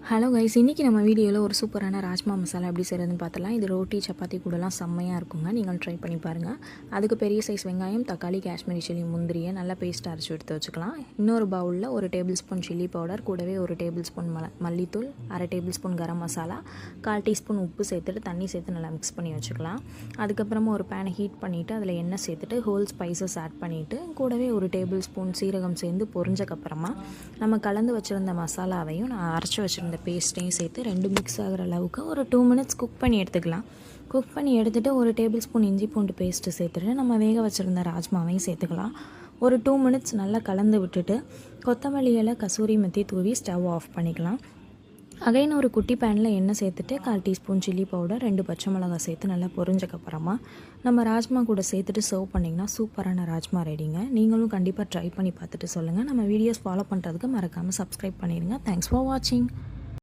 Hello guys, இன்றைக்கி நம்ம வீடியோவில் ஒரு சூப்பரான ராஜ்மா மசாலா எப்படி செய்கிறதுன்னு பார்த்தலாம். இது ரோட்டி சப்பாத்தி கூடலாம் செம்மையாக இருக்குங்க. நீங்கள் ட்ரை பண்ணி பாருங்கள். அதுக்கு பெரிய சைஸ் வெங்காயம், தக்காளி, காஷ்மீரி சில்லி, முந்திரியை நல்லா பேஸ்ட் அரைச்சி எடுத்து வச்சுக்கலாம். இன்னொரு பவுலில் 1 டேபிள் ஸ்பூன் சில்லி பவுடர், கூடவே 1 டேபிள் ஸ்பூன் மல்லித்தூள், 1/2 table spoon garam masala, 1/4 teaspoon உப்பு சேர்த்துட்டு தண்ணி சேர்த்து நல்லா மிக்ஸ் பண்ணி வச்சுக்கலாம். அதுக்கப்புறமா ஒரு பேனை ஹீட் பண்ணிவிட்டு அதில் எண்ணெய் சேர்த்துட்டு ஹோல் ஸ்பைசஸ் ஆட் பண்ணிவிட்டு கூடவே 1 டேபிள் ஸ்பூன் சீரகம் சேர்ந்து பொரிஞ்சக்கப்புறமா நம்ம கலந்து வச்சுருந்த மசாலாவையும் நான் அரைச்சி வச்சுருந்த பேஸ்ட்டையும் சேர்த்து 2 மிக்ஸ் ஆகிற அளவுக்கு ஒரு 2 மினிட்ஸ் குக் பண்ணி எடுத்துக்கலாம். குக் பண்ணி எடுத்துகிட்டு 1 டேபிள் ஸ்பூன் இஞ்சி பூண்டு பேஸ்ட்டு சேர்த்துட்டு நம்ம வேக வச்சுருந்த ராஜ்மாவையும் சேர்த்துக்கலாம். ஒரு 2 மினிட்ஸ் நல்லா கலந்து விட்டுட்டு கொத்தமல்லி இலை, கசூரி மெத்தி தூவி ஸ்டவ் ஆஃப் பண்ணிக்கலாம். அகைன் ஒரு குட்டி பேனில் எண்ணெய் சேர்த்துட்டு 1/4 டீஸ்பூன் சில்லி பவுடர், 2 பச்சை மிளகாய் சேர்த்து நல்லா பொரிஞ்சக்கப்புறமா நம்ம ராஜ்மா கூட சேர்த்துட்டு சர்வ் பண்ணிங்கன்னா சூப்பரான ராஜ்மா ரெடிங்க. நீங்களும் கண்டிப்பாக ட்ரை பண்ணி பார்த்துட்டு சொல்லுங்கள். நம்ம வீடியோஸ் ஃபாலோ பண்ணுறதுக்கு மறக்காமல் சப்ஸ்கிரைப் பண்ணிடுங்க. தேங்க்ஸ் ஃபார் வாட்சிங்.